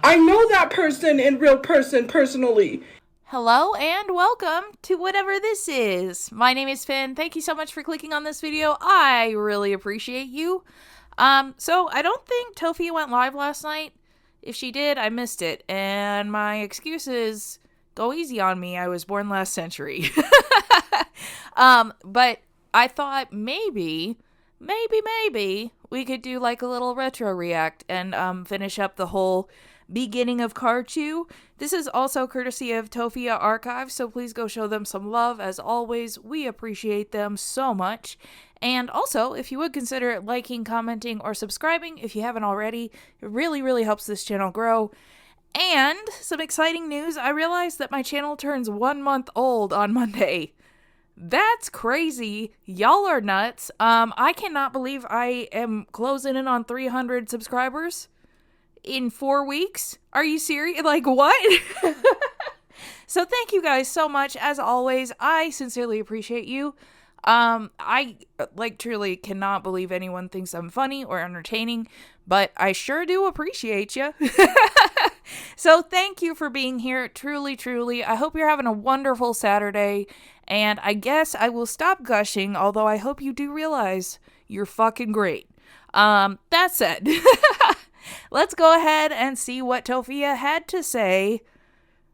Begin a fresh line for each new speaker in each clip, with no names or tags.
I know that person in real person personally.
Hello and welcome to whatever this is. My name is Finn. Thank you so much for clicking on this video. I really appreciate you. So I don't think Tophia went live last night. If she did, I missed it. And my excuse is, go easy on me. I was born last century. But I thought maybe we could do like a little retro react and finish up the whole beginning of Carchu. This is also courtesy of Tophia Archive, so please go show them some love. As always, we appreciate them so much. And also, if you would consider liking, commenting, or subscribing if you haven't already, it really, really helps this channel grow. And some exciting news, I realized that my channel turns 1 month old on Monday. That's crazy. Y'all are nuts. I cannot believe I am closing in on 300 subscribers in 4 weeks. Are you serious? Like, what? So thank you guys so much. As always, I sincerely appreciate you. I truly cannot believe anyone thinks I'm funny or entertaining, but I sure do appreciate you. So thank you for being here. Truly, truly. I hope you're having a wonderful Saturday. And I guess I will stop gushing, although I hope you do realize you're fucking great. That said, let's go ahead and see what Tophia had to say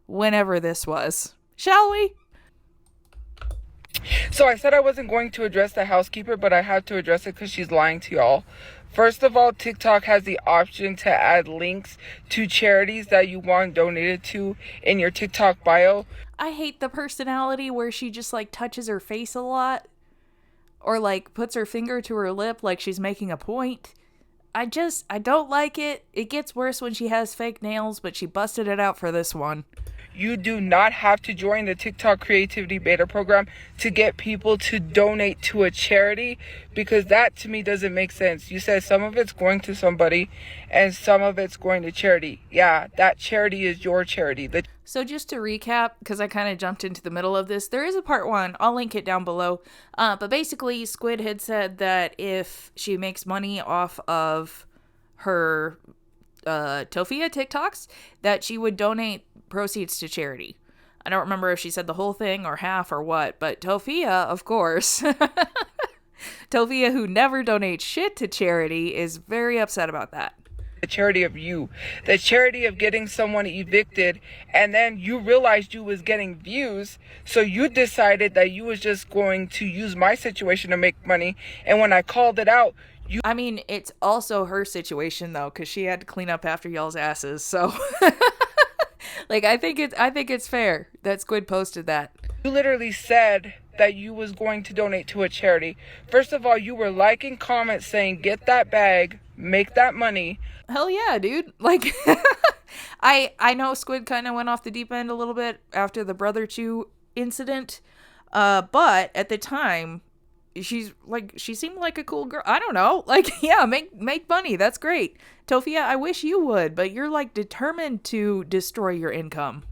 whenever this was. Shall we?
So I said I wasn't going to address the housekeeper, but I had to address it because she's lying to y'all. First of all, TikTok has the option to add links to charities that you want donated to in your TikTok bio.
I hate the personality where she just like touches her face a lot or like puts her finger to her lip like she's making a point. I don't like it. It gets worse when she has fake nails, but she busted it out for this one.
You do not have to join the TikTok Creativity Beta Program to get people to donate to a charity, because that to me doesn't make sense. You said some of it's going to somebody and some of it's going to charity. Yeah, that charity is your charity.
So just to recap, because I kind of jumped into the middle of this, there is a part 1. I'll link it down below. But basically, Squid had said that if she makes money off of her Tophia TikToks, that she would donate proceeds to charity. I don't remember if she said the whole thing or half or what, but Tophia, of course, Tophia, who never donates shit to charity, is very upset about that.
The charity of you, the charity of getting someone evicted, and then you realized you was getting views, so you decided that you was just going to use my situation to make money. And when I called it out,
I mean, it's also her situation though, because she had to clean up after y'all's asses. So, like, I think it's fair that Squid posted that.
You literally said that you was going to donate to a charity. First of all, you were liking comments saying, "Get that bag, make that money."
Hell yeah, dude! Like, I know Squid kind of went off the deep end a little bit after the Roachchu incident, but at the time, she seemed like a cool girl. I don't know. Like, yeah, make money. That's great. Tophia, I wish you would, but you're like determined to destroy your income.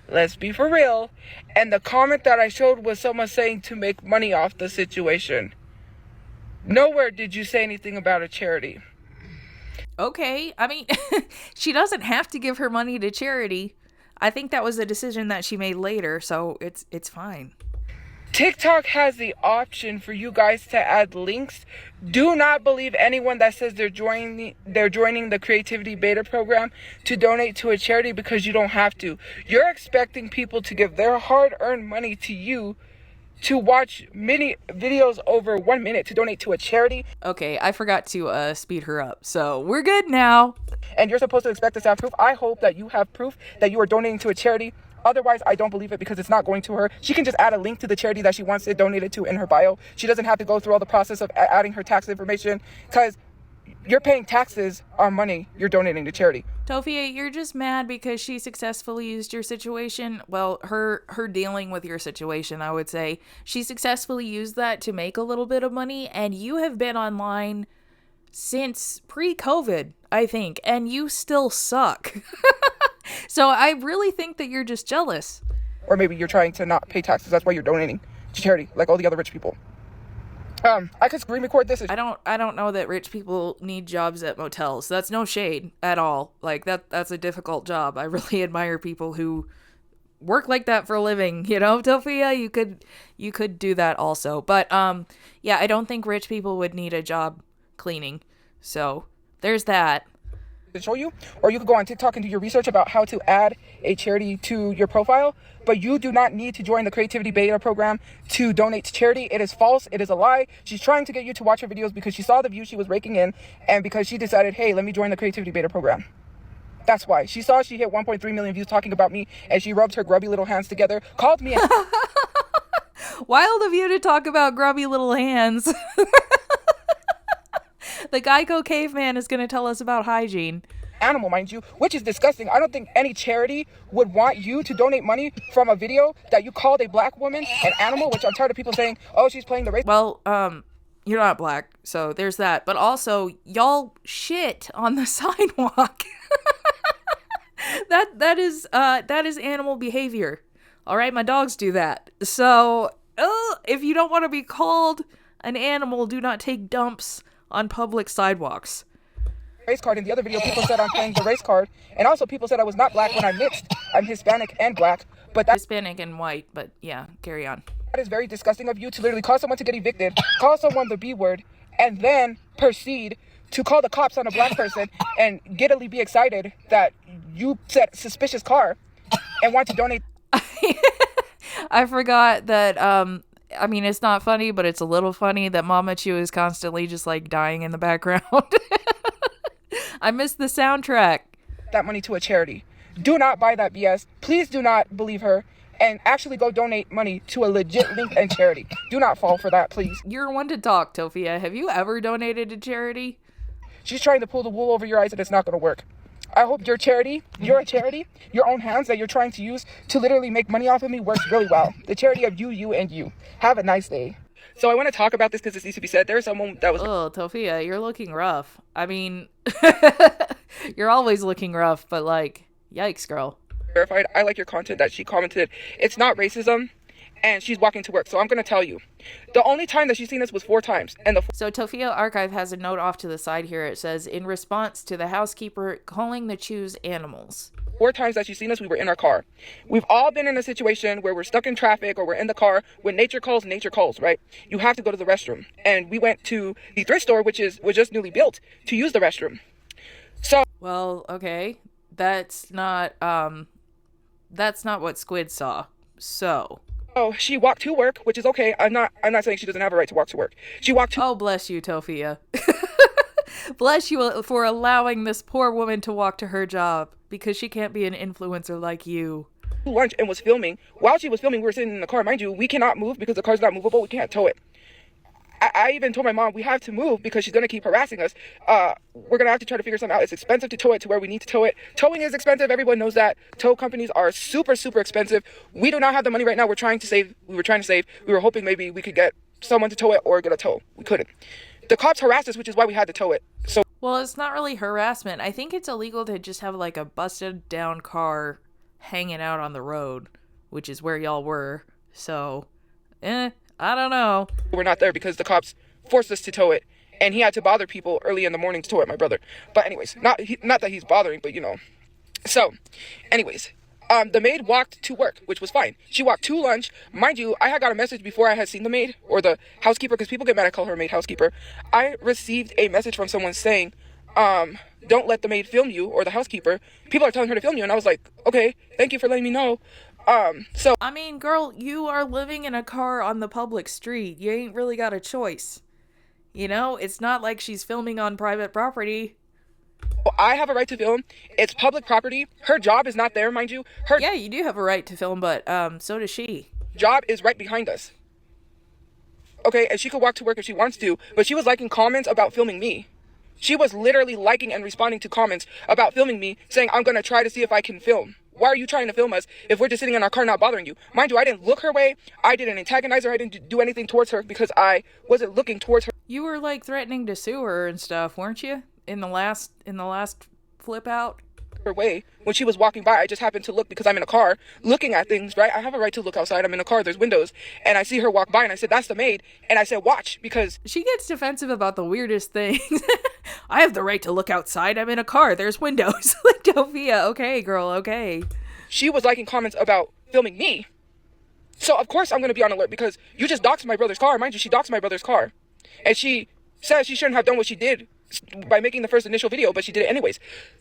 Let's be for real. And the comment that I showed was someone saying to make money off the situation. Nowhere did you say anything about a charity.
Okay, I mean, she doesn't have to give her money to charity. I think that was a decision that she made later, so it's fine.
TikTok has the option for you guys to add links. Do not believe anyone that says they're joining the Creativity Beta Program to donate to a charity, because you don't have to. You're expecting people to give their hard-earned money to you to watch mini videos over 1 minute to donate to a charity.
Okay, I forgot to speed her up, so we're good now.
And you're supposed to expect us to have proof. I hope that you have proof that you are donating to a charity. Otherwise, I don't believe it, because it's not going to her. She can just add a link to the charity that she wants it donated to in her bio. She doesn't have to go through all the process of adding her tax information, because you're paying taxes on money you're donating to charity.
Tophia, you're just mad because she successfully used your situation. Well, her dealing with your situation, I would say. She successfully used that to make a little bit of money, and you have been online since pre-COVID, I think, and you still suck. So I really think that you're just jealous.
Or maybe you're trying to not pay taxes. That's why you're donating to charity, like all the other rich people. I could screen record this.
I don't know that rich people need jobs at motels. That's no shade at all. Like that's a difficult job. I really admire people who work like that for a living, you know, Tophia. You could do that also. But yeah, I don't think rich people would need a job cleaning. So there's that.
To show you, or you could go on TikTok and do your research about how to add a charity to your profile, but you do not need to join the creativity beta program to donate to charity. It is false. It is a lie. She's trying to get you to watch her videos because she saw the views she was raking in, and because she decided, hey, let me join the creativity beta program. That's why. She saw she hit 1.3 million views talking about me, and she rubbed her grubby little hands together, called me
Wild of you to talk about grubby little hands. The Geico caveman is going to tell us about hygiene.
Animal, mind you, which is disgusting. I don't think any charity would want you to donate money from a video that you called a black woman an animal, which I'm tired of people saying, oh, she's playing the race.
Well, you're not black, so there's that. But also, y'all shit on the sidewalk. That is animal behavior. All right, my dogs do that. So, if you don't want to be called an animal, do not take dumps on public sidewalks.
Race card. In the other video, people said I'm playing the race card, and also people said I was not black when I mixed. I'm Hispanic and black, but that's
Hispanic and white. But yeah, carry on.
That is very disgusting of you to literally call someone to get evicted, call someone the B word, and then proceed to call the cops on a black person and giddily be excited that you said suspicious car and want to donate.
I forgot that, I mean, it's not funny, but it's a little funny that Mama Chu is constantly just like dying in the background. I missed the soundtrack.
That money to a charity. Do not buy that BS. Please do not believe her. And actually go donate money to a legit link and charity. Do not fall for that, please.
You're one to talk, Tophia. Have you ever donated to charity?
She's trying to pull the wool over your eyes and it's not going to work. I hope your charity, your own hands that you're trying to use to literally make money off of me works really well. The charity of you, and you. Have a nice day. So I want to talk about this because this needs to be said. There's someone that was...
Oh, Tophia, you're looking rough. I mean, you're always looking rough, but like, yikes, girl.
Verified. I like your content that she commented. It's not racism, and she's walking to work. So I'm going to tell you. The only time that she's seen this was 4 times. And
So Tophia Archive has a note off to the side here. It says, in response to the housekeeper calling the Chus animals.
4 times that she's seen us, we were in our car. We've all been in a situation where we're stuck in traffic or we're in the car. When nature calls, right? You have to go to the restroom. And we went to the thrift store, was just newly built, to use the restroom. So...
Well, okay. That's not what Squid saw. So...
Oh, she walked to work, which is okay. I'm not saying she doesn't have a right to walk to work. She walked to...
Oh, bless you, Tophia. Bless you for allowing this poor woman to walk to her job, because she can't be an influencer like you.
Lunch and was filming. While she was filming, we were sitting in the car. Mind you, we cannot move because the car's not movable. We can't tow it. I even told my mom we have to move because she's going to keep harassing us. We're going to have to try to figure something out. It's expensive to tow it to where we need to tow it. Towing is expensive. Everyone knows that. Tow companies are super, super expensive. We do not have the money right now. We were trying to save. We were hoping maybe we could get someone to tow it or get a tow. We couldn't. The cops harassed us, which is why we had to tow it. So,
well, it's not really harassment. I think it's illegal to just have like a busted down car hanging out on the road, which is where y'all were. So, I don't know.
We're not there because the cops forced us to tow it, and he had to bother people early in the morning to tow it, my brother. But anyways, not that he's bothering, but you know. So, anyways, the maid walked to work, which was fine. She walked to lunch. Mind you, I had got a message before I had seen the maid or the housekeeper, because people get mad I call her maid housekeeper. I received a message from someone saying, don't let the maid film you or the housekeeper. People are telling her to film you, and I was like, okay, thank you for letting me know. So
I mean, girl, you are living in a car on the public street. You ain't really got a choice. You know, it's not like she's filming on private property.
I have a right to film. It's public property. Her job is not there, mind you.
Yeah, you do have a right to film, but so does she.
Job is right behind us. Okay, and she could walk to work if she wants to, but she was liking comments about filming me. She was literally liking and responding to comments about filming me, saying, I'm going to try to see if I can film. Why are you trying to film us if we're just sitting in our car not bothering you? Mind you, I didn't look her way. I didn't antagonize her. I didn't do anything towards her because I wasn't looking towards her.
You were like threatening to sue her and stuff, weren't you? In the last flip out?
her way when she was walking by. I just happened to look because I'm in a car looking at things, right? I have a right to look outside. I'm in a car, there's windows, and I see her walk by, and I said, that's the maid. And I said, watch, because
she gets defensive about the weirdest things. I have the right to look outside. I'm in a car, there's windows. Like, Tophia, okay, girl, okay.
She was liking comments about filming me. So of course I'm going to be on alert, because you just doxed my brother's car. Mind you, she doxed my brother's car. And she says she shouldn't have done what she did by making the first initial video, but she did it anyways.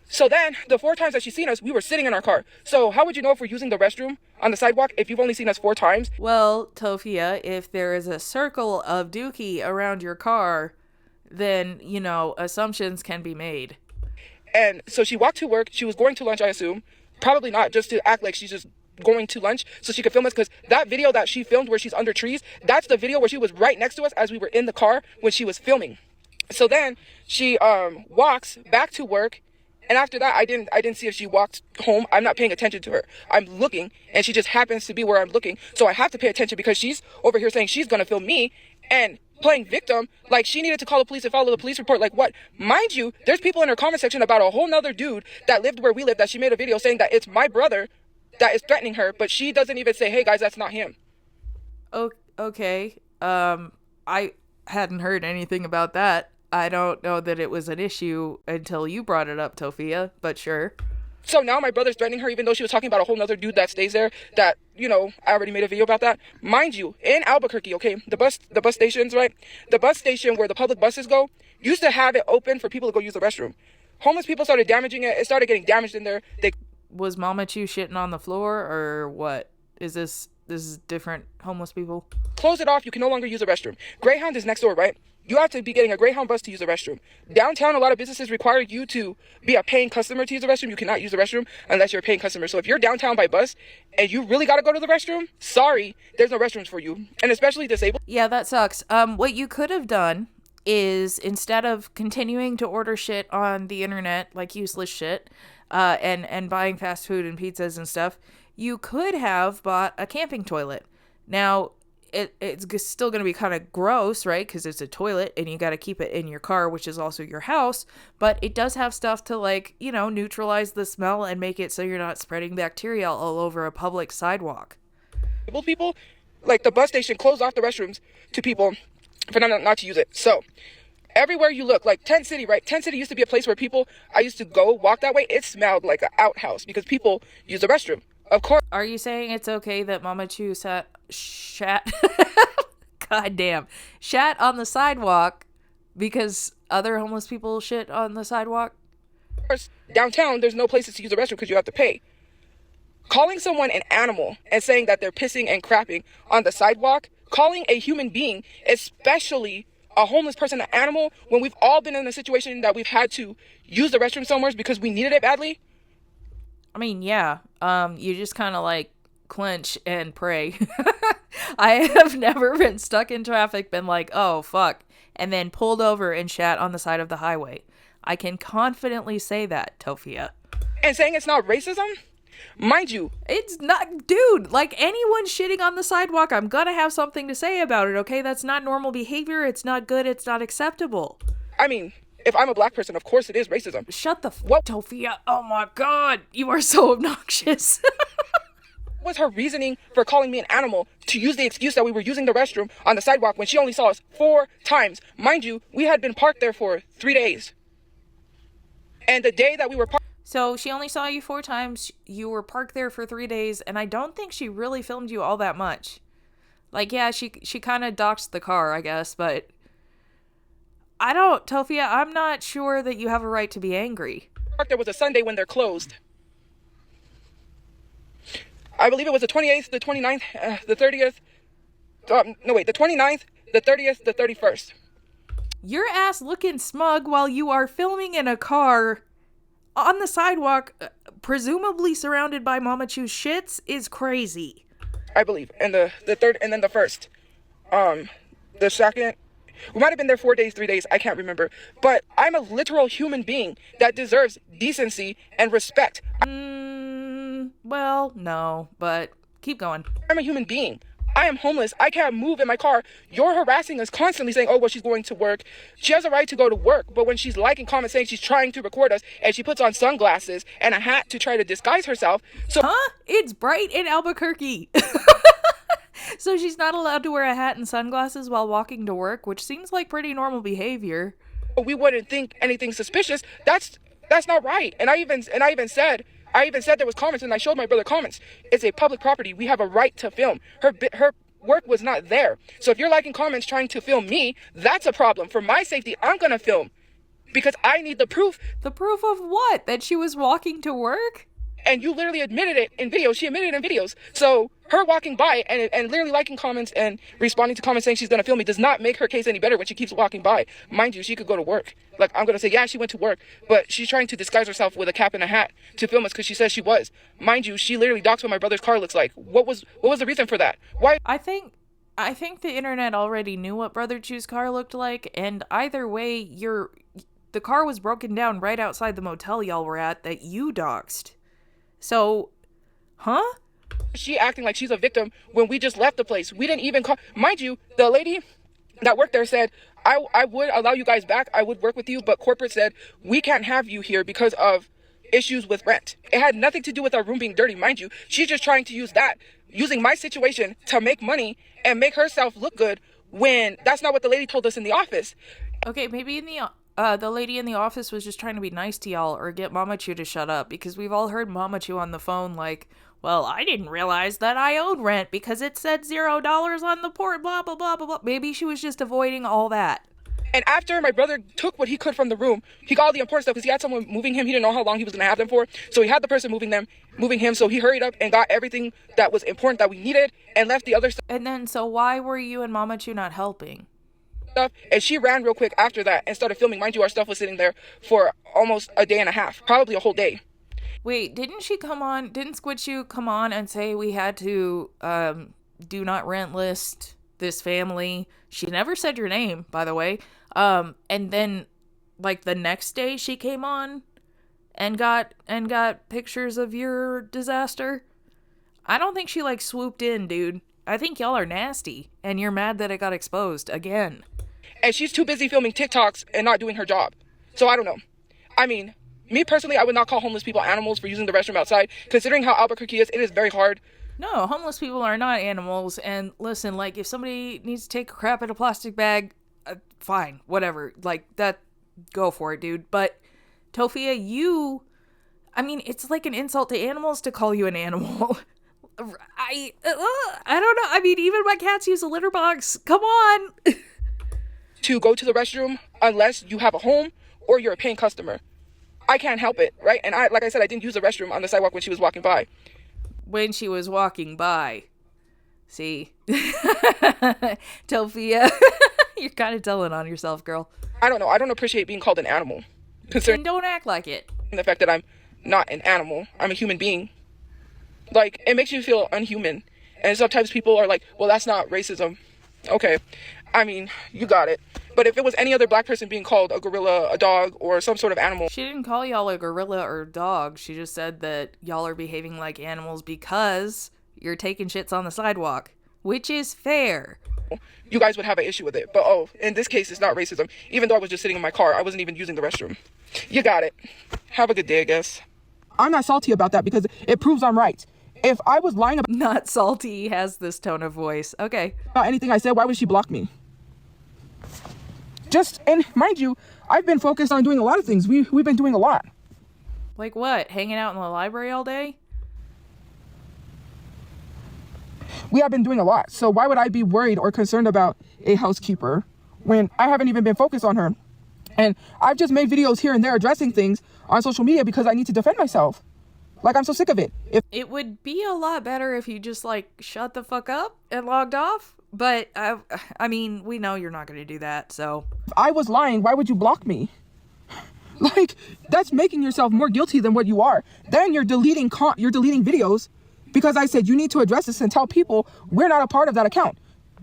So then, the 4 times that she's seen us, we were sitting in our car. So how would you know if we're using the restroom on the sidewalk if you've only seen us 4 times?
Well, Tophia, if there is a circle of dookie around your car, then, you know, assumptions can be made.
And so she walked to work. She was going to lunch, I assume. Probably not, just to act like she's just going to lunch so she could film us, because that video that she filmed where she's under trees, that's the video where she was right next to us as we were in the car when she was filming. So then she walks back to work, and after that I didn't see if she walked home. I'm not paying attention to her. I'm looking, and she just happens to be where I'm looking, so I have to pay attention because she's over here saying she's gonna film me and playing victim, like she needed to call the police and follow the police report. Like what? Mind you, there's people in her comment section about a whole nother dude that lived where we live that she made a video saying that it's my brother that is threatening her, but she doesn't even say, hey guys, that's not him.
Oh, okay. I hadn't heard anything about that. I don't know that it was an issue until you brought it up, Tophia, but sure.
So now my brother's threatening her, even though she was talking about a whole nother dude that stays there that, you know, I already made a video about that. Mind you, in Albuquerque, okay, the bus stations, right? The bus station where the public buses go used to have it open for people to go use the restroom. Homeless people started damaging it. It started getting damaged in there.
Was Mama Chu shitting on the floor, or what? Is this different homeless people?
Close it off. You can no longer use the restroom. Greyhound is next door, right? You have to be getting a Greyhound bus to use the restroom. Downtown, a lot of businesses require you to be a paying customer to use the restroom. You cannot use the restroom unless you're a paying customer. So if you're downtown by bus and you really got to go to the restroom, sorry, there's no restrooms for you. And especially disabled.
Yeah, that sucks. What you could have done is, instead of continuing to order shit on the internet, like useless shit, and buying fast food and pizzas and stuff, you could have bought a camping toilet. Now, it's still going to be kind of gross, right? Because it's a toilet and you got to keep it in your car, which is also your house. But it does have stuff to, like, you know, neutralize the smell and make it so you're not spreading bacteria all over a public sidewalk.
People, like the bus station, closed off the restrooms to people for not to use it. So everywhere you look, like Tent City, right? Tent City used to be a place where I used to go walk that way. It smelled like an outhouse because people use the restroom. Of course.
Are you saying it's okay that Mama Chu shat on the sidewalk because other homeless people shit on the sidewalk?
Of course, downtown, there's no places to use the restroom because you have to pay. Calling someone an animal and saying that they're pissing and crapping on the sidewalk, calling a human being, especially a homeless person, an animal, when we've all been in a situation that we've had to use the restroom somewhere because we needed it badly.
I mean, yeah. You just kind of like clench and pray. I have never been stuck in traffic, been like, oh, fuck, and then pulled over and shat on the side of the highway. I can confidently say that, Tophia.
And saying it's not racism? Mind you,
it's not, dude, like anyone shitting on the sidewalk, I'm gonna have something to say about it, okay? That's not normal behavior. It's not good. It's not acceptable.
I mean, if I'm a black person, of course it is racism.
Shut the fuck, Tophia. Oh my god, you are so obnoxious.
What was her reasoning for calling me an animal to use the excuse that we were using the restroom on the sidewalk when she only saw us 4 times? Mind you, we had been parked there for 3 days. And the day that we were parked...
So she only saw you 4 times, you were parked there for 3 days, and I don't think she really filmed you all that much. Like, yeah, she kind of doxed the car, I guess, but... Tophia, I'm not sure that you have a right to be angry.
There was a Sunday when they're closed. I believe it was the 28th, the 29th, the 30th. The 29th, the 30th, the 31st.
Your ass looking smug while you are filming in a car on the sidewalk, presumably surrounded by Mama Chu's shits, is crazy.
I believe. And the third, and then the first. The second... We might have been there 4 days, 3 days, I can't remember. But I'm a literal human being that deserves decency and respect.
Well, no, but keep going.
I'm a human being. I am homeless. I can't move in my car. You're harassing us constantly saying, oh, well, she's going to work. She has a right to go to work. But when she's liking comments saying she's trying to record us and she puts on sunglasses and a hat to try to disguise herself. So,
It's bright in Albuquerque. So she's not allowed to wear a hat and sunglasses while walking to work, which seems like pretty normal behavior.
we wouldn't think anything suspicious. That's not right. And I even said there was comments, and I showed my brother comments. It's a public property. We have a right to film. Her work was not there. So if you're liking comments trying to film me, that's a problem. For my safety, I'm gonna film because I need the proof.
The proof of what? That she was walking to work?
And you literally admitted it in videos. She admitted it in videos. So her walking by and literally liking comments and responding to comments saying she's going to film me does not make her case any better when she keeps walking by. Mind you, she could go to work. Like, I'm going to say, yeah, she went to work, but she's trying to disguise herself with a cap and a hat to film us because she says she was. Mind you, she literally docs what my brother's car looks like. What was the reason for that? Why?
I think the internet already knew what Brother Chu's car looked like, and either way, the car was broken down right outside the motel y'all were at that you doxed. So,
She acting like she's a victim when we just left the place. We didn't even call. Mind you, the lady that worked there said, I would allow you guys back. I would work with you. But corporate said, we can't have you here because of issues with rent. It had nothing to do with our room being dirty. Mind you, she's just trying to using my situation to make money and make herself look good when that's not what the lady told us in the office.
Okay, maybe the lady in the office was just trying to be nice to y'all or get Mama Chu to shut up, because we've all heard Mama Chu on the phone like, well, I didn't realize that I owed rent because it said $0 on the port, blah, blah, blah, blah, blah. Maybe she was just avoiding all that.
And after my brother took what he could from the room, he got all the important stuff because he had someone moving him. He didn't know how long he was going to have them for. So he had the person moving him. So he hurried up and got everything that was important that we needed and left the other stuff.
And then, so why were you and Mama Chu not helping?
And she ran real quick after that and started filming. Mind you, our stuff was sitting there for almost a day and a half, probably a whole day.
Wait, didn't Squidchu come on and say we had to do not rent list this family? She never said your name, by the way. And then like the next day she came on and got pictures of your disaster. I don't think she like swooped in, dude. I think y'all are nasty and you're mad that it got exposed again.
And she's too busy filming TikToks and not doing her job. So I don't know. I mean, me personally, I would not call homeless people animals for using the restroom outside. Considering how Albuquerque is, it is very hard.
No, homeless people are not animals. And listen, like, if somebody needs to take a crap in a plastic bag, fine, whatever. Like, that, go for it, dude. But, Tophia, I mean, it's like an insult to animals to call you an animal. I don't know. I mean, even my cats use a litter box. Come on.
To go to the restroom unless you have a home or you're a paying customer. I can't help it, right? And like I said, I didn't use the restroom on the sidewalk when she was walking by.
When she was walking by. See? Tophia, you're kind of telling on yourself, girl.
I don't know. I don't appreciate being called an animal.
Considering don't act like it.
The fact that I'm not an animal. I'm a human being. Like, it makes you feel unhuman. And sometimes people are like, well, that's not racism. Okay. I mean, you got it. But if it was any other black person being called a gorilla, a dog, or some sort of animal.
She didn't call y'all a gorilla or dog. She just said that y'all are behaving like animals because you're taking shits on the sidewalk. Which is fair.
You guys would have an issue with it. But in this case, it's not racism. Even though I was just sitting in my car, I wasn't even using the restroom. You got it. Have a good day, I guess. I'm not salty about that because it proves I'm right. If I was lying about...
Not salty, has this tone of voice. Okay.
About anything I said, why would she block me? And mind you, I've been focused on doing a lot of things. We've been doing a lot.
Like what? Hanging out in the library all day?
We have been doing a lot. So why would I be worried or concerned about a housekeeper when I haven't even been focused on her? And I've just made videos here and there addressing things on social media because I need to defend myself. Like, I'm so sick of it.
It would be a lot better if you just, like, shut the fuck up and logged off. But, I mean, we know you're not going to do that, so.
If I was lying, why would you block me? Like, that's making yourself more guilty than what you are. Then you're deleting videos because I said you need to address this and tell people we're not a part of that account.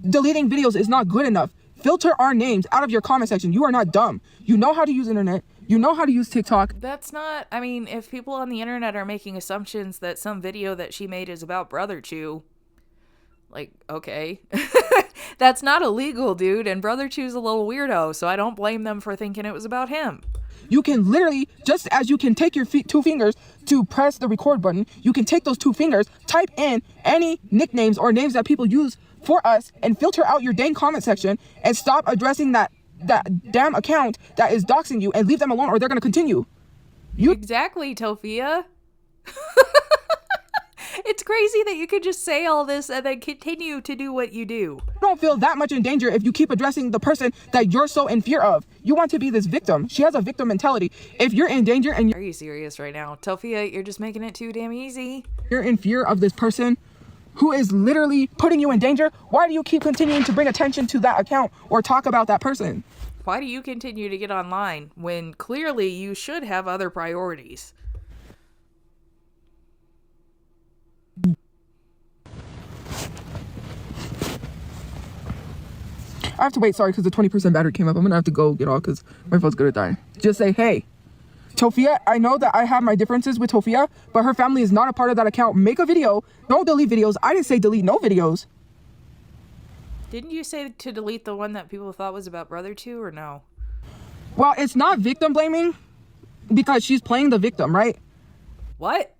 Deleting videos is not good enough. Filter our names out of your comment section. You are not dumb. You know how to use internet. You know how to use TikTok.
That's not, I mean, if people on the internet are making assumptions that some video that she made is about Brother Chu, Like, okay. That's not illegal, dude, and Brotherchu's a little weirdo, so I don't blame them for thinking it was about him.
You can literally, just as you can take your two fingers to press the record button, you can take those 2 fingers, type in any nicknames or names that people use for us, and filter out your dang comment section, and stop addressing that damn account that is doxing you, and leave them alone, or they're going to continue.
Exactly, Tophia. It's crazy that you could just say all this and then continue to do what you do.
You don't feel that much in danger if you keep addressing the person that you're so in fear of. You want to be this victim. She has a victim mentality. If you're in danger and
Are you serious right now? Tophia, you're just making it too damn easy.
You're in fear of this person who is literally putting you in danger, why do you keep continuing to bring attention to that account or talk about that person?
Why do you continue to get online when clearly you should have other priorities?
I have to wait, sorry, because the 20% battery came up. I'm going to have to go get off because my phone's going to die. Just say, hey, Tophia, I know that I have my differences with Tophia, but her family is not a part of that account. Make a video. Don't delete videos. I didn't say delete no videos.
Didn't you say to delete the one that people thought was about Brotherchu, or no?
Well, it's not victim blaming because she's playing the victim, right?
What?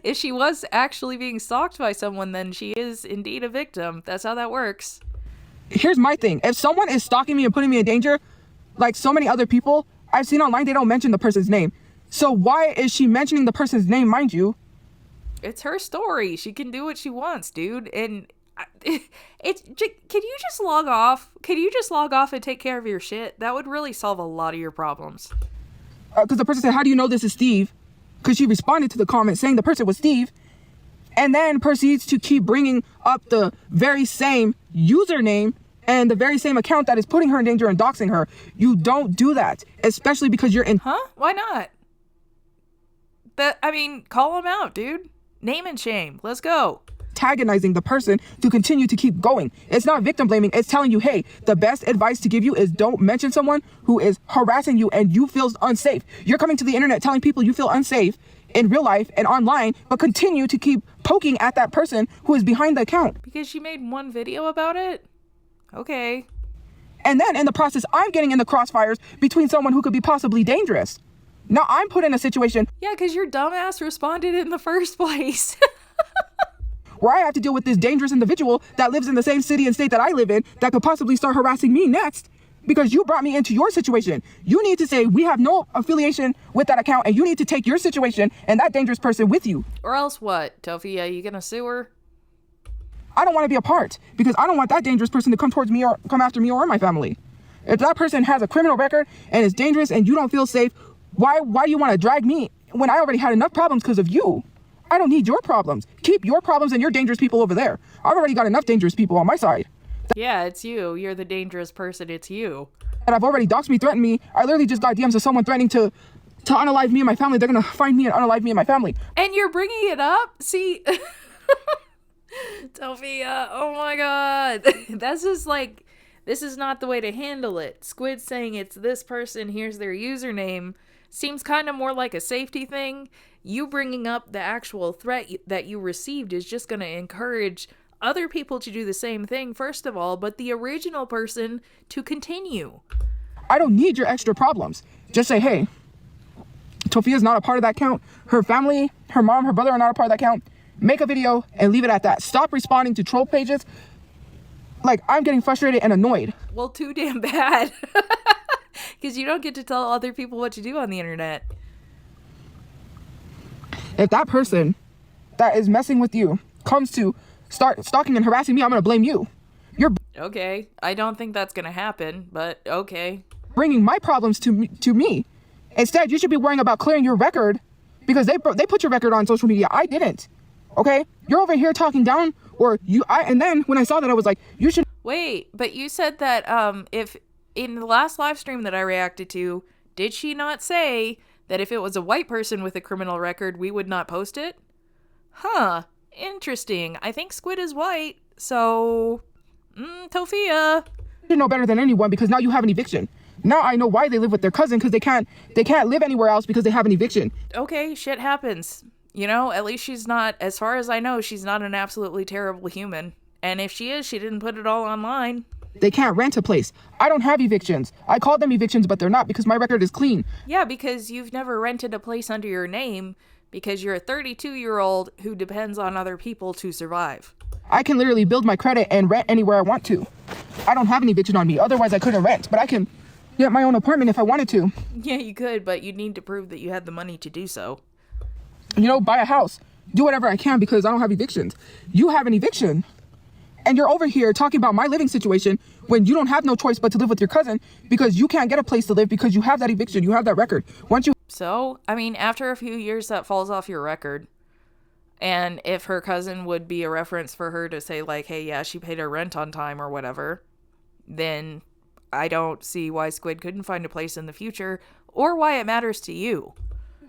If she was actually being stalked by someone, then she is indeed a victim. That's how that works.
Here's my thing. If someone is stalking me and putting me in danger, like so many other people, I've seen online, they don't mention the person's name. So why is she mentioning the person's name, mind you?
It's her story. She can do what she wants, dude. And can you just log off? Can you just log off and take care of your shit? That would really solve a lot of your problems.
Because the person said, how do you know this is Steve? Because she responded to the comment saying the person was Steve, and then proceeds to keep bringing up the very same username and the very same account that is putting her in danger and doxing her. You don't do that, especially because you're in...
Huh? Why not? Call him out, dude. Name and shame. Let's go.
Antagonizing the person to continue to keep going. It's not victim blaming. It's telling you, hey, the best advice to give you is don't mention someone who is harassing you and you feel unsafe. You're coming to the internet telling people you feel unsafe in real life and online, but continue to keep poking at that person who is behind the account.
Because she made one video about it? Okay.
And then in the process, I'm getting in the crossfires between someone who could be possibly dangerous. Now I'm put in a situation...
Yeah, because your dumbass responded in the first place.
where I have to deal with this dangerous individual that lives in the same city and state that I live in that could possibly start harassing me next because you brought me into your situation. You need to say we have no affiliation with that account and you need to take your situation and that dangerous person with you.
Or else what, Tophia? Are you gonna sue her?
I don't want to be a part because I don't want that dangerous person to come towards me or come after me or my family. If that person has a criminal record and is dangerous and you don't feel safe, why do you want to drag me when I already had enough problems because of you? I don't need your problems. Keep your problems and your dangerous people over there. I've already got enough dangerous people on my side.
Yeah, it's you. You're the dangerous person. It's you.
And I've already doxed me, threatened me. I literally just got DMs of someone threatening to unalive me and my family. They're going to find me and unalive me and my family.
And you're bringing it up? See? Tophia, oh my god. That's just like, this is not the way to handle it. Squid saying it's this person, here's their username, seems kind of more like a safety thing. You bringing up the actual threat that you received is just going to encourage other people to do the same thing, first of all, but the original person to continue.
I don't need your extra problems. Just say, hey, Tophia's not a part of that account. Her family, her mom, her brother are not a part of that account. Make a video and leave it at that. Stop responding to troll pages. Like, I'm getting frustrated and annoyed.
Well, too damn bad. Because you don't get to tell other people what to do on the internet.
If that person that is messing with you comes to start stalking and harassing me, I'm going to blame you. You're
okay. I don't think that's going to happen, but okay.
Bringing my problems to me. Instead, you should be worrying about clearing your record because they put your record on social media. I didn't. Okay? You're over here talking down and then when I saw that, I was like, you should.
Wait, but you said that if in the last live stream that I reacted to, did she not say that if it was a white person with a criminal record, we would not post it? Huh. Interesting. I think Squid is white, so... Tophia.
You know better than anyone because now you have an eviction. Now I know why they live with their cousin because they can't live anywhere else because they have an eviction.
Okay, shit happens. You know, at least she's not, as far as I know, she's not an absolutely terrible human. And if she is, she didn't put it all online.
They can't rent a place. I don't have evictions. I called them evictions, but they're not because my record is clean.
Yeah, because you've never rented a place under your name because you're a 32-year-old who depends on other people to survive.
I can literally build my credit and rent anywhere I want to. I don't have an eviction on me. Otherwise, I couldn't rent, but I can get my own apartment if I wanted to.
Yeah, you could, but you'd need to prove that you had the money to do so.
You know, buy a house. Do whatever I can because I don't have evictions. You have an eviction. And you're over here talking about my living situation when you don't have no choice but to live with your cousin because you can't get a place to live because you have that eviction. You have that record. Once you...
So, I mean, after a few years, that falls off your record. And if her cousin would be a reference for her to say, like, hey, yeah, she paid her rent on time or whatever, then I don't see why Squid couldn't find a place in the future or why it matters to you.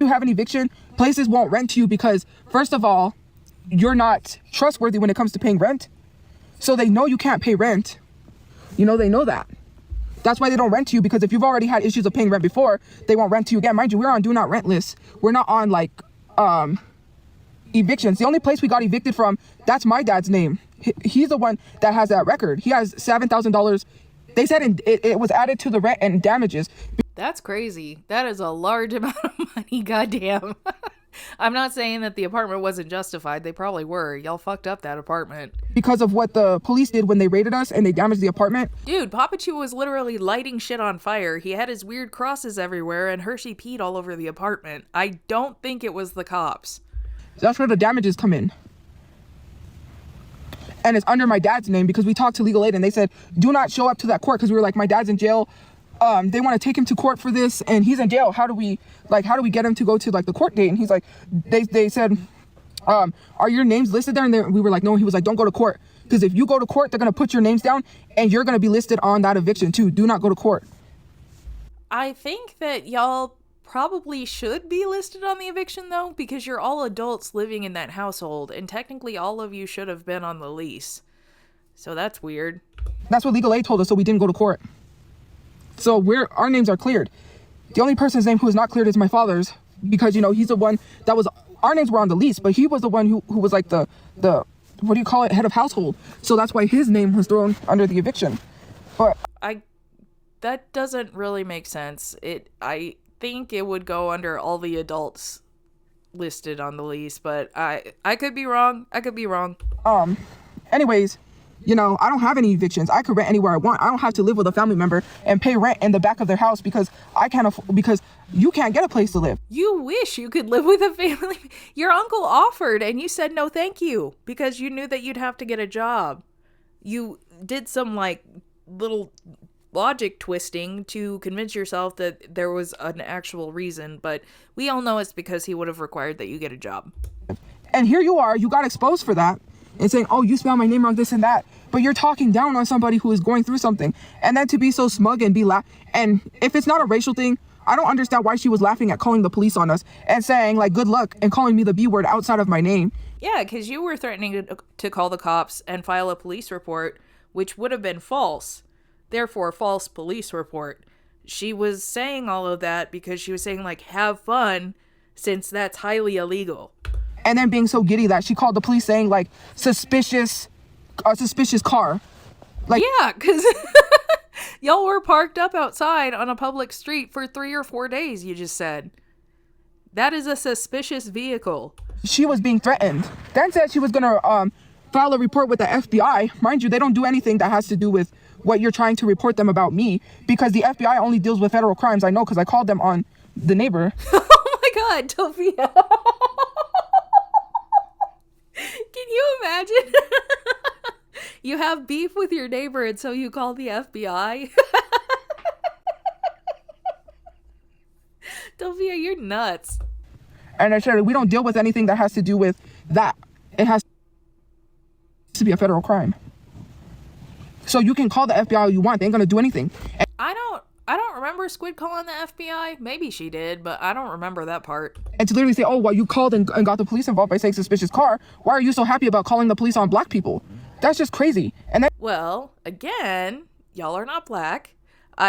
You have an eviction, places won't rent to you because, first of all, you're not trustworthy when it comes to paying rent. So they know you can't pay rent. You know, they know that. That's why they don't rent to you, because if you've already had issues of paying rent before, they won't rent to you again. Mind you, we're on do not rent lists. We're not on like evictions. The only place we got evicted from, that's my dad's name. He's the one that has that record. He has $7,000. They said it was added to the rent and damages.
That's crazy. That is a large amount of money, goddamn. I'm not saying that the apartment wasn't justified. They probably were. Y'all fucked up that apartment.
Because of what the police did when they raided us and they damaged the apartment.
Dude, TOPHIACHU was literally lighting shit on fire. He had his weird crosses everywhere and Hershey peed all over the apartment. I don't think it was the cops.
That's where the damages come in. And it's under my dad's name because we talked to legal aid and they said, do not show up to that court because we were like, my dad's in jail. They want to take him to court for this and he's in jail. How do we get him to go to like the court date? And he's like, they said, are your names listed there? And we were like, no. He was like, don't go to court because if you go to court, they're going to put your names down and you're going to be listed on that eviction too. Do not go to court.
I think that y'all probably should be listed on the eviction though, because you're all adults living in that household and technically all of you should have been on the lease. So that's weird. That's
what legal aid told us. So we didn't go to court. So our names are cleared. The only person's name who is not cleared is my father's because, you know, he's the one that was, our names were on the lease, but he was the one who was like the, what do you call it? Head of household. So that's why his name was thrown under the eviction. But
that doesn't really make sense. I think it would go under all the adults listed on the lease, but I could be wrong.
Anyways, you know, I don't have any evictions. I could rent anywhere I want. I don't have to live with a family member and pay rent in the back of their house because because you can't get a place to live.
You wish you could live with a family. Your uncle offered and you said no thank you because you knew that you'd have to get a job. You did some like little logic twisting to convince yourself that there was an actual reason, but we all know it's because he would have required that you get a job.
And here you are, you got exposed for that. And saying, oh, you spelled my name wrong, this and that. But you're talking down on somebody who is going through something. And then to be so smug and be and if it's not a racial thing, I don't understand why she was laughing at calling the police on us and saying, like, good luck and calling me the B word outside of my name.
Yeah, because you were threatening to call the cops and file a police report, which would have been false. Therefore, false police report. She was saying all of that because she was saying, like, have fun, since that's highly illegal.
And then being so giddy that she called the police saying like suspicious car. Like,
yeah, because y'all were parked up outside on a public street for 3 or 4 days, you just said. That is a suspicious vehicle.
She was being threatened. Then said she was going to file a report with the FBI. Mind you, they don't do anything that has to do with what you're trying to report them about me because the FBI only deals with federal crimes. I know because I called them on the neighbor.
Oh my God, Tophia. Can you imagine? You have beef with your neighbor and so you call the FBI? Tophia, you're nuts.
And I said, we don't deal with anything that has to do with that. It has to be a federal crime. So you can call the FBI all you want. They ain't going to do anything.
I don't remember Squid calling the FBI. Maybe she did, but I don't remember that part.
And to literally say, oh, well, you called and got the police involved by saying suspicious car. Why are you so happy about calling the police on black people? That's just crazy. And then,
well, again, y'all are not black.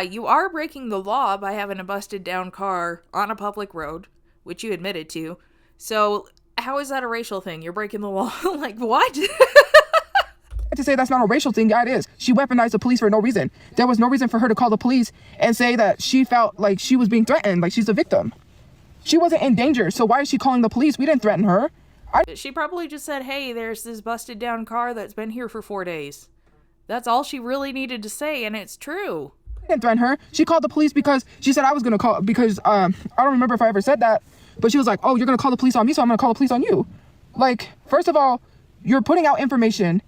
You are breaking the law by having a busted down car on a public road, which you admitted to. So How is that a racial thing? You're breaking the law. Like, what?
To say that's not a racial thing, yeah, it is. She weaponized the police for no reason. There was no reason for her to call the police and say that she felt like she was being threatened, like she's a victim. She wasn't in danger, so why is she calling the police? We didn't threaten her.
She probably just said, hey, there's this busted down car that's been here for 4 days. That's all she really needed to say, and it's true.
I didn't threaten her. She called the police because she said I was going to call, because I don't remember if I ever said that, but she was like, oh, you're going to call the police on me, so I'm going to call the police on you. Like, first of all, you're putting out information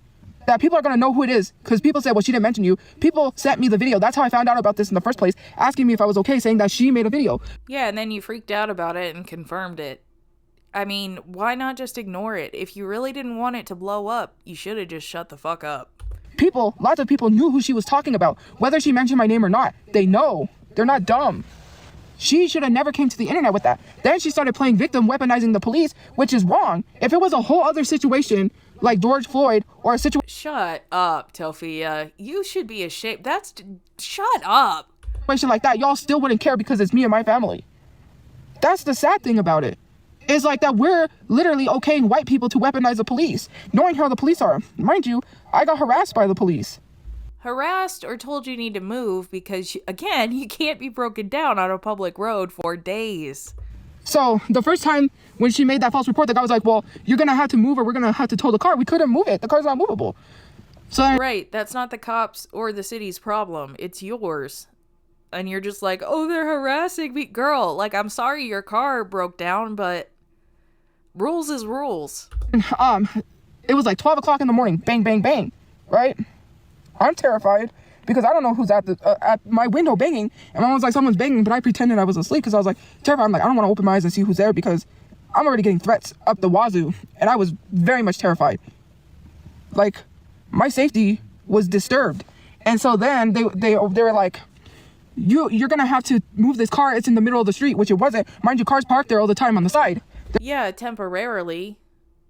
that people are going to know who it is, because people said, well, she didn't mention you. People sent me the video. That's how I found out about this in the first place, asking me if I was okay, saying that she made a video.
Yeah, and then you freaked out about it and confirmed it. I mean, why not just ignore it? If you really didn't want it to blow up, you should have just shut the fuck up.
Lots of people knew who she was talking about, whether she mentioned my name or not. They know. They're not dumb. She should have never came to the internet with that. Then she started playing victim, weaponizing the police, which is wrong. If it was a whole other situation, like George Floyd, or a situation...
Shut up, Tophia. You should be ashamed. Shut up.
Like that, y'all still wouldn't care because it's me and my family. That's the sad thing about it. It's like that we're literally okaying white people to weaponize the police, knowing how the police are. Mind you, I got harassed by the police.
Harassed or told you need to move because, again, you can't be broken down on a public road for days.
So the first time when she made that false report, the guy was like, well, you're going to have to move or we're going to have to tow the car. We couldn't move it. The car's not movable. So
right. That's not the cops or the city's problem. It's yours. And you're just like, oh, they're harassing me. Girl, like, I'm sorry your car broke down, but rules is rules.
It was like 12 o'clock in the morning. Bang, bang, bang. Right? I'm terrified because I don't know who's at my window banging. And I was like, someone's banging, but I pretended I was asleep because I was like terrified. I'm like, I don't want to open my eyes and see who's there because I'm already getting threats up the wazoo. And I was very much terrified. Like, my safety was disturbed. And so then they were like, you're going to have to move this car. It's in the middle of the street, which it wasn't. Mind you, cars parked there all the time on the side.
Yeah, temporarily.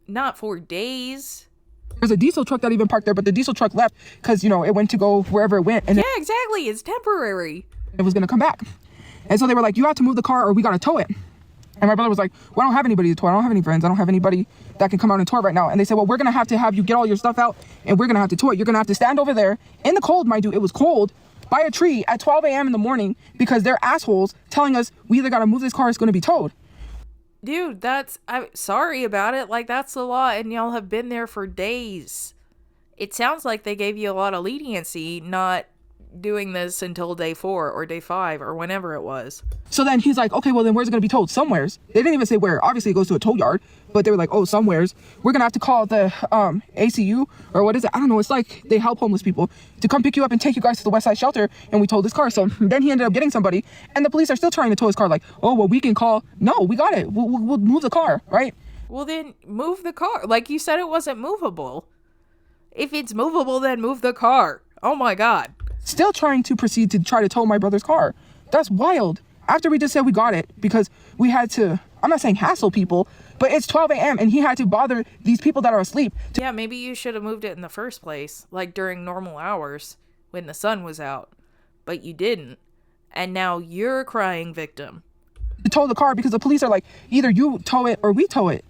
Not for days.
There's a diesel truck that even parked there, but the diesel truck left because, it went to go wherever it went. And
yeah, exactly. It's temporary.
It was going to come back. And so they were like, you have to move the car or we got to tow it. And my brother was like, well, I don't have anybody to tow. I don't have any friends. I don't have anybody that can come out and tow it right now. And they said, well, we're going to have you get all your stuff out and we're going to have to tow it. You're going to have to stand over there in the cold, mind you. It was cold by a tree at 12 a.m. in the morning because they're assholes telling us we either got to move this car or it's going to be towed.
Dude, I'm sorry about it. Like, that's the law, and y'all have been there for days. It sounds like they gave you a lot of leniency not doing this until day 4 or day 5 or whenever it was.
So then he's like, okay, well then where's it going to be towed? Somewheres. They didn't even say where. Obviously it goes to a tow yard, but they were like, oh, somewheres. We're going to have to call the ACU or what is it? I don't know. It's like they help homeless people to come pick you up and take you guys to the West Side Shelter, and we towed this car. So then he ended up getting somebody, and the police are still trying to tow his car like, oh, well, we can call. No, we got it. We'll move the car, right?
Well, then move the car. Like you said, it wasn't movable. If it's movable, then move the car. Oh my God.
Still trying to proceed to try to tow my brother's car. That's wild. After we just said we got it because we had to, I'm not saying hassle people, but it's 12 a.m. and he had to bother these people that are asleep.
Yeah, maybe you should have moved it in the first place, like during normal hours when the sun was out, but you didn't. And now you're a crying victim.
To tow the car because the police are like, either you tow it or we tow it.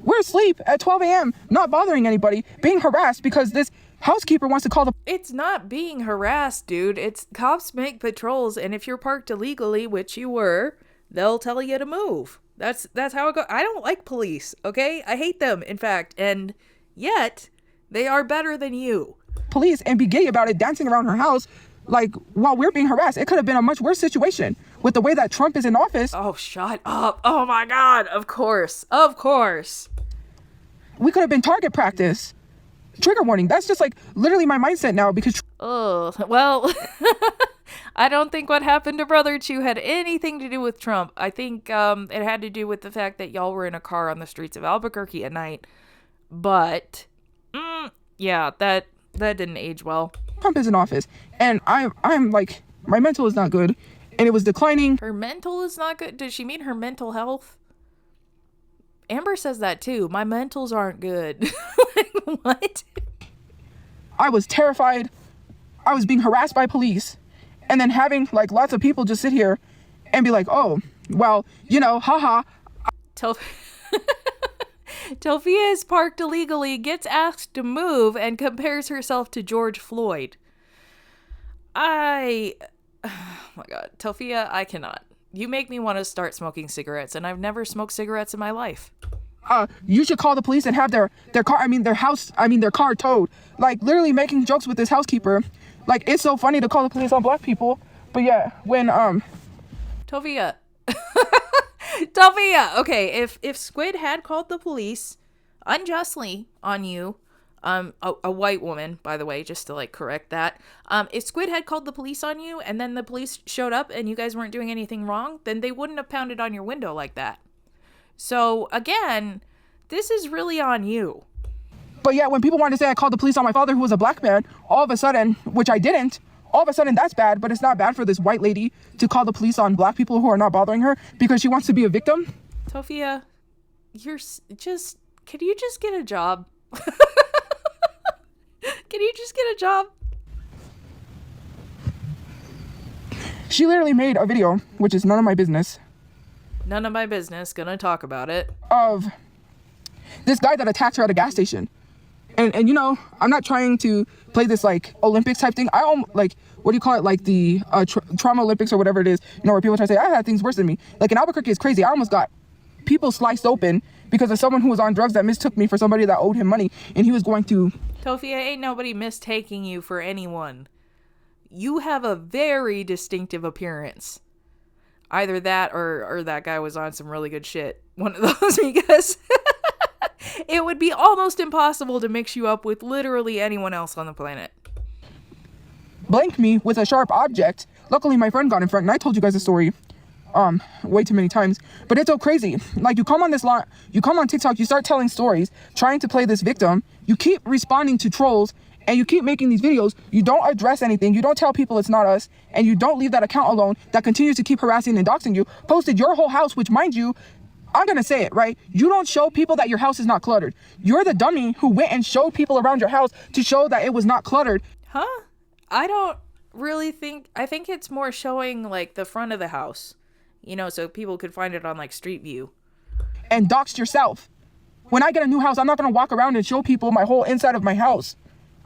We're asleep at 12 a.m., not bothering anybody, being harassed because this housekeeper wants to call the...
It's not being harassed, dude. It's cops make patrols, and if you're parked illegally, which you were, they'll tell you to move. That's how it goes. I don't like police, okay? I hate them, in fact, and yet they are better than you.
Police and be gay about it, dancing around her house, like, while we're being harassed. It could have been a much worse situation with the way that Trump is in office.
Oh, shut up. Oh, my God. Of course. Of course.
We could have been target practice. Trigger warning. That's just like literally my mindset now because...
Oh, well, I don't think what happened to Brother Chu had anything to do with Trump. I think it had to do with the fact that y'all were in a car on the streets of Albuquerque at night. But, yeah, that didn't age well.
Trump is in office, and I'm like, my mental is not good, and it was declining.
Her mental is not good? Does she mean her mental health? Amber says that too. My mentals aren't good. Like, what?
I was terrified. I was being harassed by police. And then having like lots of people just sit here and be like, oh, well, haha.
Tophia is parked illegally, gets asked to move, and compares herself to George Floyd. Oh my god, Tophia, I cannot. You make me want to start smoking cigarettes, and I've never smoked cigarettes in my life.
You should call the police and have their car towed. Like, literally making jokes with this housekeeper. Like, it's so funny to call the police on black people. But yeah, when,
Tophia. Tophia! Okay, if Squid had called the police unjustly on you, a white woman, by the way, just to, like, correct that. If Squid had called the police on you, and then the police showed up and you guys weren't doing anything wrong, then they wouldn't have pounded on your window like that. So, again, this is really on you.
But yeah, when people wanted to say I called the police on my father, who was a black man, all of a sudden, which I didn't, all of a sudden that's bad, but it's not bad for this white lady to call the police on black people who are not bothering her because she wants to be a victim.
Tophia, can you just get a job? Can you just get a job?
She literally made a video, which is none of my business.
None of my business, gonna talk about it.
Of this guy that attacked her at a gas station. And you know, I'm not trying to play this like Olympics type thing. Like, what do you call it? Like the trauma Olympics or whatever it is, you know, where people try to say, I had things worse than me. Like in Albuquerque, it's crazy. I almost got people sliced open because of someone who was on drugs that mistook me for somebody that owed him money. And he was going to...
Tophia, ain't nobody mistaking you for anyone. You have a very distinctive appearance. Either that or that guy was on some really good shit. One of those, because it would be almost impossible to mix you up with literally anyone else on the planet.
Blanked me with a sharp object. Luckily, my friend got in front, and I told you guys the story way too many times. But it's so crazy. Like, you come on this lot, you come on TikTok, you start telling stories, trying to play this victim. You keep responding to trolls, and you keep making these videos. You don't address anything. You don't tell people it's not us, and you don't leave that account alone that continues to keep harassing and doxing you. Posted your whole house, which, mind you, I'm gonna say it, right? You don't show people that your house is not cluttered. You're the dummy who went and showed people around your house to show that it was not cluttered.
Huh? I don't really think... I think it's more showing, like, the front of the house. You know, so people could find it on, like, Street View.
And doxed yourself. When I get a new house, I'm not gonna walk around and show people my whole inside of my house.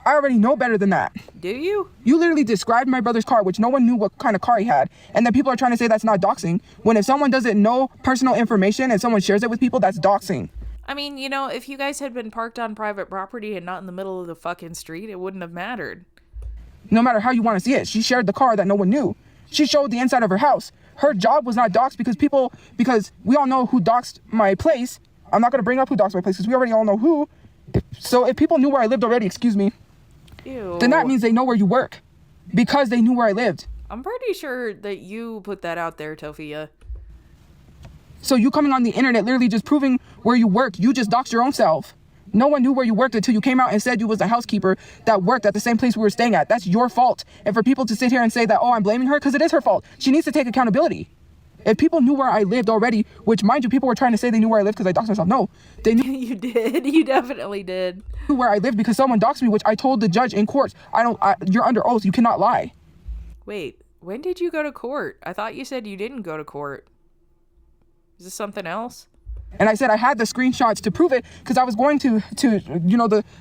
I already know better than that.
Do you?
You literally described my brother's car, which no one knew what kind of car he had. And then people are trying to say that's not doxing. When if someone doesn't know personal information and someone shares it with people, that's doxing.
I mean, you know, if you guys had been parked on private property and not in the middle of the fucking street, it wouldn't have mattered.
No matter how you want to see it, she shared the car that no one knew. She showed the inside of her house. Her job was not doxed because we all know who doxed my place. I'm not going to bring up who doxed my place because we already all know who. So if people knew where I lived already,
Ew.
then that means they know where you work because they knew where I lived.
I'm pretty sure that you put that out there, Tophia.
So you coming on the internet, literally just proving where you work, you just doxed your own self. No one knew where you worked until you came out and said you was the housekeeper that worked at the same place we were staying at. That's your fault. And for people to sit here and say that, oh, I'm blaming her, because it is her fault. She needs to take accountability. If people knew where I lived already, which, mind you, people were trying to say they knew where I lived because I doxed myself. No, they knew.
You did. You definitely did.
Where I lived because someone doxed me, which I told the judge in court. You're under oath. You cannot lie.
Wait, when did you go to court? I thought you said you didn't go to court. Is this something else?
And I said I had the screenshots to prove it because I was going to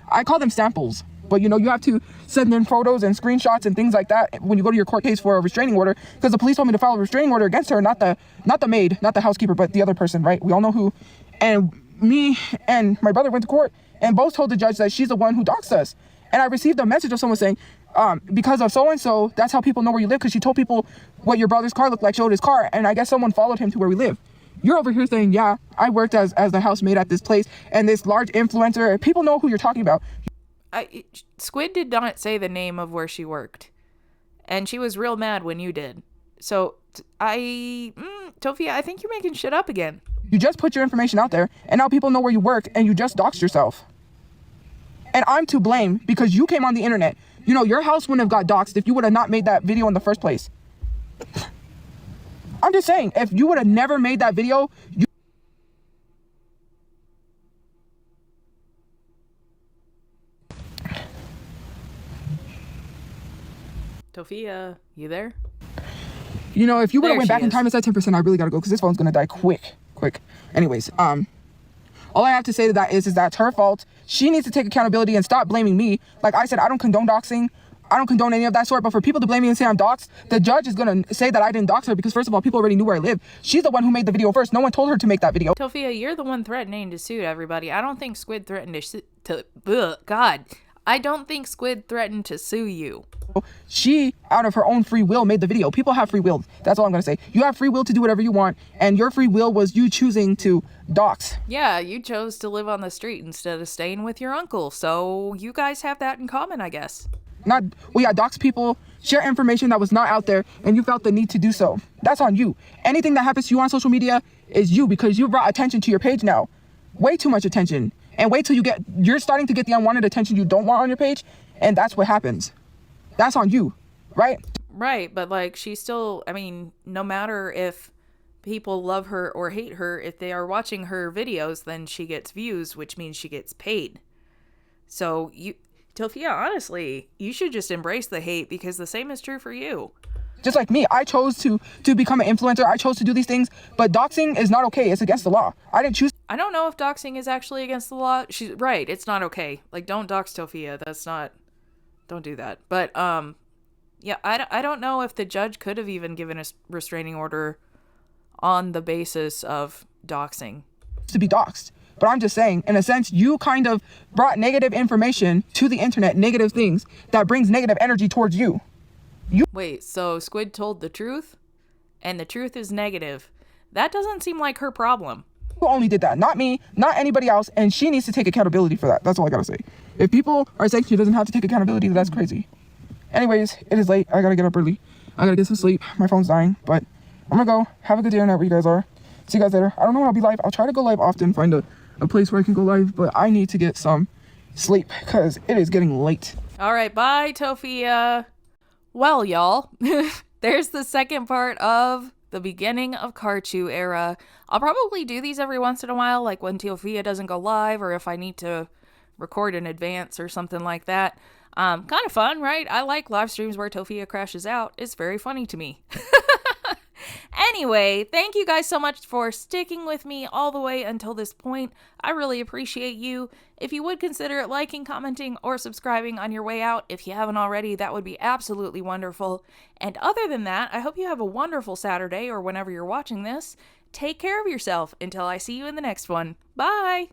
I call them samples. But, you know, you have to send in photos and screenshots and things like that when you go to your court case for a restraining order, because the police told me to file a restraining order against her, not the maid, not the housekeeper, but the other person, right? We all know who. And me and my brother went to court and both told the judge that she's the one who doxed us. And I received a message of someone saying, because of so-and-so, that's how people know where you live, because she told people what your brother's car looked like, showed his car, and I guess someone followed him to where we live. You're over here saying, yeah, I worked as the housemaid at this place, and this large influencer, people know who you're talking about.
Squid did not say the name of where she worked, and she was real mad when you did. So Tophia, I think you're making shit up again.
You just put your information out there, and now people know where you work, and you just doxed yourself. And I'm to blame because you came on the internet. You know, your house wouldn't have got doxed if you would have not made that video in the first place. I'm just saying, if you would have never made that video,
Tophia, you there?
You know, if you would have
There
went
she
back in
is.
time and said 10%, I really gotta go because this phone's gonna die quick. Anyways, All I have to say to that is that's her fault. She needs to take accountability and stop blaming me. Like I said, I don't condone doxing. I don't condone any of that sort, but for people to blame me and say I'm doxed, the judge is going to say that I didn't dox her because, first of all, people already knew where I live. She's the one who made the video first. No one told her to make that video.
Tophia, you're the one threatening to sue everybody. I don't think Squid threatened God. I don't think Squid threatened to sue you.
She, out of her own free will, made the video. People have free will. That's all I'm going to say. You have free will to do whatever you want, and your free will was you choosing to dox.
Yeah, you chose to live on the street instead of staying with your uncle, so you guys have that in common, I guess.
Dox people, share information that was not out there, and you felt the need to do so. That's on you. Anything that happens to you on social media is you, because you brought attention to your page now. Way too much attention. And wait till you're starting to get the unwanted attention you don't want on your page, and that's what happens. That's on you, right?
Right, but like she's still, I mean, no matter if people love her or hate her, if they are watching her videos, then she gets views, which means she gets paid. So Tophia, honestly, you should just embrace the hate because the same is true for you.
Just like me, I chose to become an influencer. I chose to do these things, but doxing is not okay. It's against the law. I didn't choose.
I don't know if doxing is actually against the law. She's right. It's not okay. Like, don't dox Tophia. Don't do that. But, yeah, I don't know if the judge could have even given a restraining order on the basis of doxing.
To be doxed. But I'm just saying, in a sense, you kind of brought negative information to the internet, negative things that brings negative energy towards you.
Wait, so Squid told the truth? And the truth is negative. That doesn't seem like her problem.
You only did that, not me, not anybody else, and she needs to take accountability for that. That's all I gotta say. If people are saying she doesn't have to take accountability, that's crazy. Anyways, it is late. I gotta get up early. I gotta get some sleep. My phone's dying, but I'm gonna go. Have a good day or night where you guys are. See you guys later. I don't know when I'll be live. I'll try to go live often, find a place where I can go live, but I need to get some sleep because it is getting late.
All right, bye, Tophia. Well, y'all, there's the second part of the beginning of Carchu era. I'll probably do these every once in a while, like when Tophia doesn't go live or if I need to record in advance or something like that. Kind of fun, right? I like live streams where Tophia crashes out. It's very funny to me. Anyway, thank you guys so much for sticking with me all the way until this point. I really appreciate you. If you would consider liking, commenting, or subscribing on your way out, if you haven't already, that would be absolutely wonderful. And other than that, I hope you have a wonderful Saturday or whenever you're watching this. Take care of yourself until I see you in the next one. Bye!